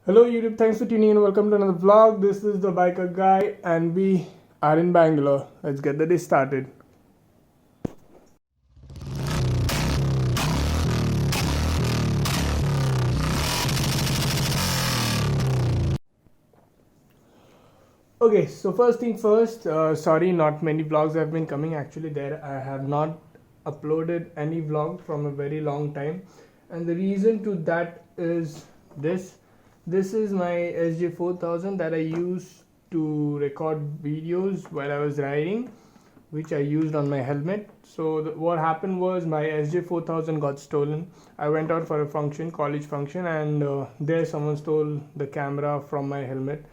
Hello YouTube, thanks for tuning in. Welcome to another vlog. This is the Bikerguy and we are in Bangalore. Let's get the day started. Okay, so first thing first, sorry not many vlogs have been coming. Actually I have not uploaded any vlog from a very long time, and the reason to that is this is my SJ4000 that I used to record videos while I was riding, which I used on my helmet. So what happened was my SJ4000 got stolen. I went out for a function, college function, and there someone stole the camera from my helmet,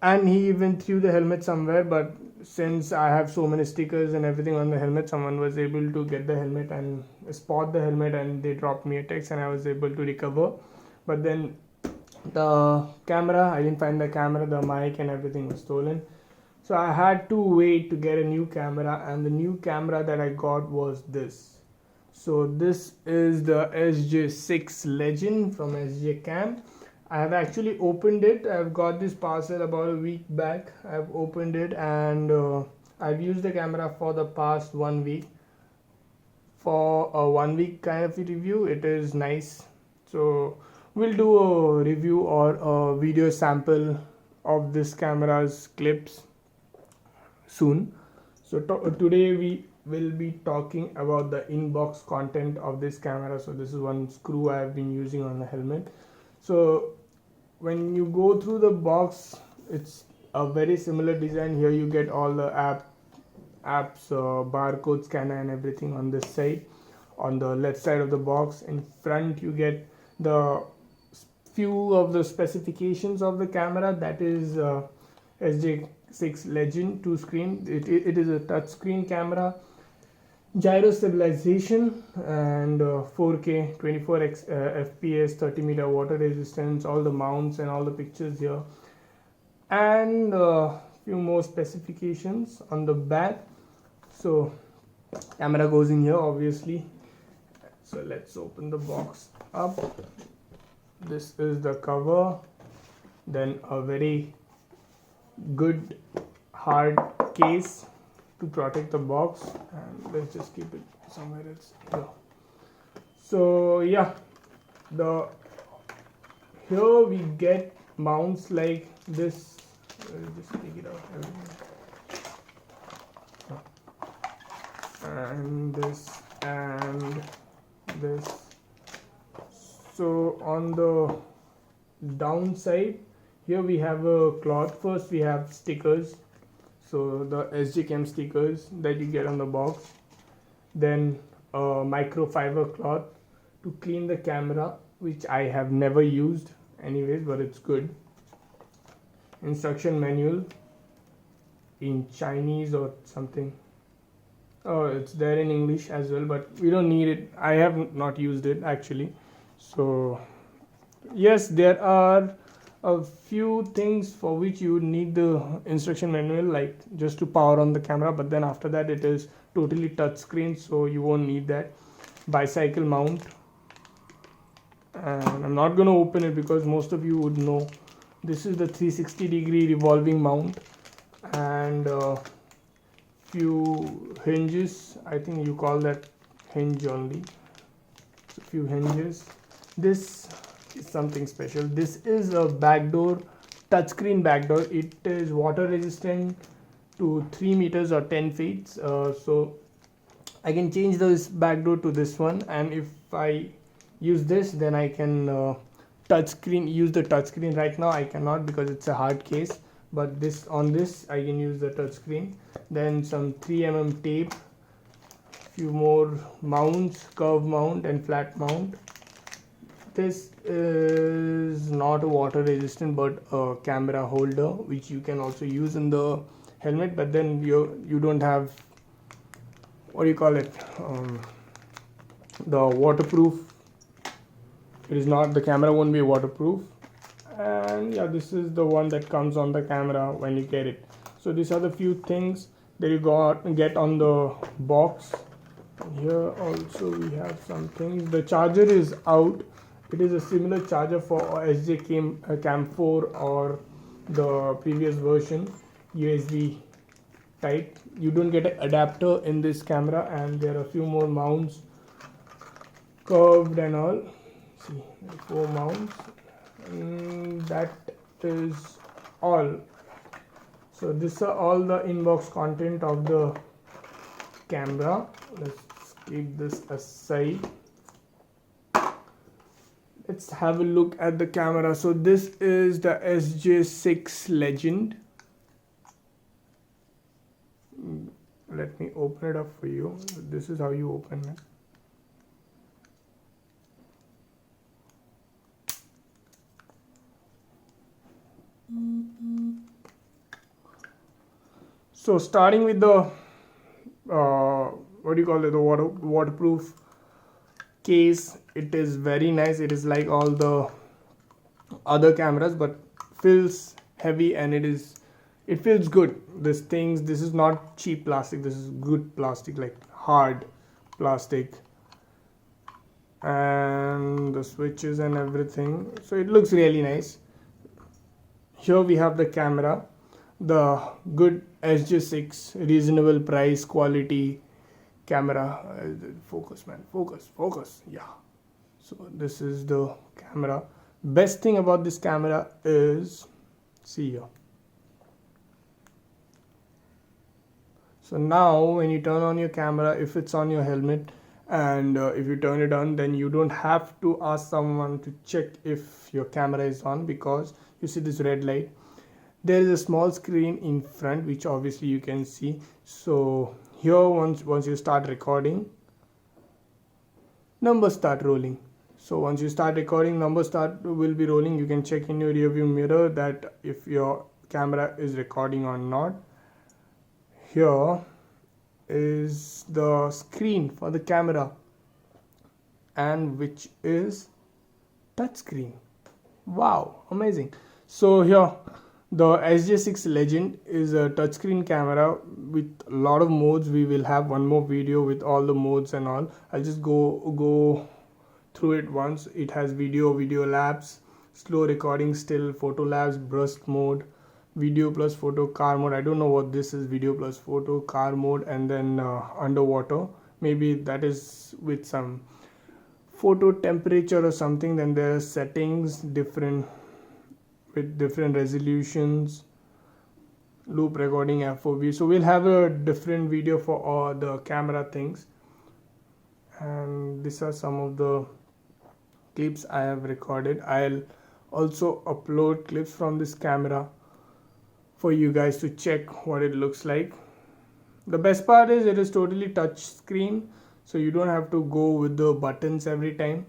and he even threw the helmet somewhere. But since I have so many stickers and everything on the helmet, someone was able to get the helmet and spot the helmet, and they dropped me a text and I was able to recover. But then the camera, I didn't find the camera, the mic and everything was stolen. So I had to wait to get a new camera, and the new camera that I got was this. So this is the SJ6 Legend from SJ Cam. I have actually opened it. I've got this parcel about a week back. I've opened it, and I've used the camera for the past 1 week. For a 1 week kind of a review, it is nice. So we'll do a review or a video sample of this camera's clips soon. So today we will be talking about the inbox content of this camera. So this is one screw I have been using on the helmet. So when you go through the box, it's a very similar design. Here you get all the apps, barcode scanner and everything on this side. On the left side of the box, in front you get the few of the specifications of the camera. That is SJ6 Legend 2 screen. It is a touch screen camera, gyro stabilization, and 4K 24 fps, 30 meter water resistance, all the mounts and all the pictures here, and few more specifications on the back. So camera goes in here obviously. So let's open the box up. This is the cover, then a very good hard case to protect the box, and let's just keep it somewhere else here. So yeah, here we get mounts like this. Just take it out, and this and this. So on the downside, here we have a cloth. First we have stickers, so the SJ Cam stickers that you get on the box. Then a microfiber cloth to clean the camera, which I have never used anyways, but it's good. Instruction manual in Chinese or something. Oh, it's there in English as well, but we don't need it. I have not used it actually. So yes, there are a few things for which you need the instruction manual, like just to power on the camera, but then after that it is totally touch screen, so you won't need that. Bicycle mount, and I'm not going to open it because most of you would know. This is the 360-degree revolving mount, and few hinges. I think you call that hinge only. So few hinges. This is something special. This is a backdoor, touchscreen backdoor. It is water resistant to 3 meters or 10 feet. So I can change this backdoor to this one, and if I use this, then I can use the touchscreen. Right now I cannot because it's a hard case, but on this I can use the touchscreen. Then some 3mm tape, few more mounts, curve mount and flat mount. This is not a water resistant but a camera holder, which you can also use in the helmet, but then you don't have, what do you call it, the waterproof. It is not, the camera won't be waterproof. And yeah, this is the one that comes on the camera when you get it. So these are the few things that you get on the box. Here also we have some things. The charger is out. It is a similar charger for SJ Cam 4 or the previous version, USB type. You don't get an adapter in this camera, and there are a few more mounts, curved and all. See, 4 mounts. That is all. So these are all the inbox content of the camera. Let's keep this aside. Let's have a look at the camera. So this is the SJ6 Legend. Let me open it up for you. This is how you open it. So starting with the what do you call it, the waterproof case. It is very nice. It is like all the other cameras, but feels heavy, and it feels good. This is not cheap plastic. This is good plastic, like hard plastic, and the switches and everything. So it looks really nice. Here we have the camera, the good SJ6 reasonable price quality camera. Focus, man, focus. Yeah. So this is the camera. Best thing about this camera is, see here. So now when you turn on your camera, if it's on your helmet, and if you turn it on, then you don't have to ask someone to check if your camera is on, because you see this red light. There is a small screen in front, which obviously you can see. So here, once you start recording, numbers start rolling. So once you start recording, numbers will be rolling. You can check in your rear view mirror that if your camera is recording or not. Here is the screen for the camera, and which is touch screen. Wow, amazing. So here the SJ6 Legend is a touchscreen camera with a lot of modes. We will have one more video with all the modes and all. I'll just go through it once. It has video labs, slow recording, still, photo labs, burst mode, video plus photo, car mode. I don't know what this is, video plus photo, car mode, and then underwater. Maybe that is with some photo temperature or something. Then there are settings, with different resolutions, loop recording, FOV. So we'll have a different video for all the camera things. And these are some of the clips I have recorded. I'll also upload clips from this camera for you guys to check what it looks like. The best part is it is totally touch screen, so you don't have to go with the buttons every time.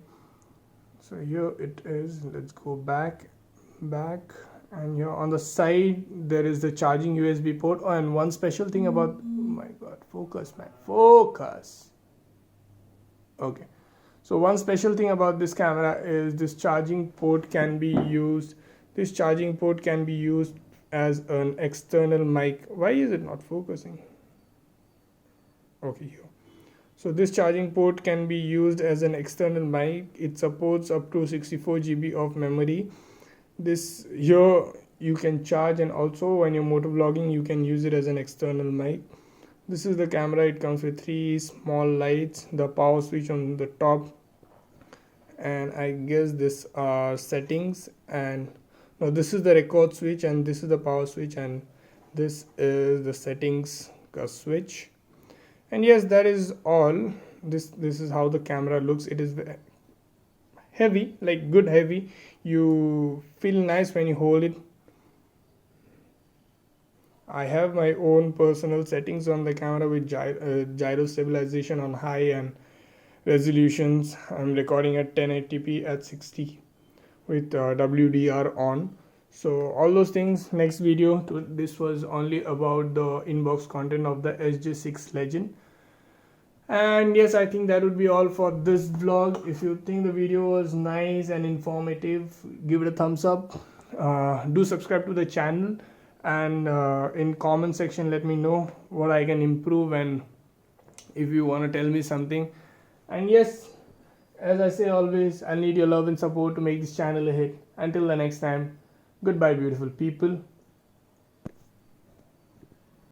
So here it is. Let's go back, and here on the side there is the charging USB port. Oh, and one special thing about, oh my god, focus, man, focus. Okay, so one special thing about this camera is this charging port can be used. This charging port can be used as an external mic. Why is it not focusing? Okay, here. So this charging port can be used as an external mic. It supports up to 64 GB of memory. This here you can charge, and also when you're motovlogging you can use it as an external mic. This is the camera. It comes with 3 small lights, the power switch on the top, and I guess this are settings, and no, this is the record switch, and this is the power switch, and this is the settings switch. And yes, that is all. This is how the camera looks. It is heavy, like good heavy. You feel nice when you hold it. I have my own personal settings on the camera with gyro stabilization on high and resolutions. I'm recording at 1080p at 60 with WDR on. So all those things next video. This was only about the inbox content of the SJ6 Legend. And yes, I think that would be all for this vlog. If you think the video was nice and informative, give it a thumbs up. Do subscribe to the channel, and in comment section let me know what I can improve, and if you want to tell me something. And yes, As I say always, I need your love and support to make this channel a hit. Until the next time, goodbye beautiful people.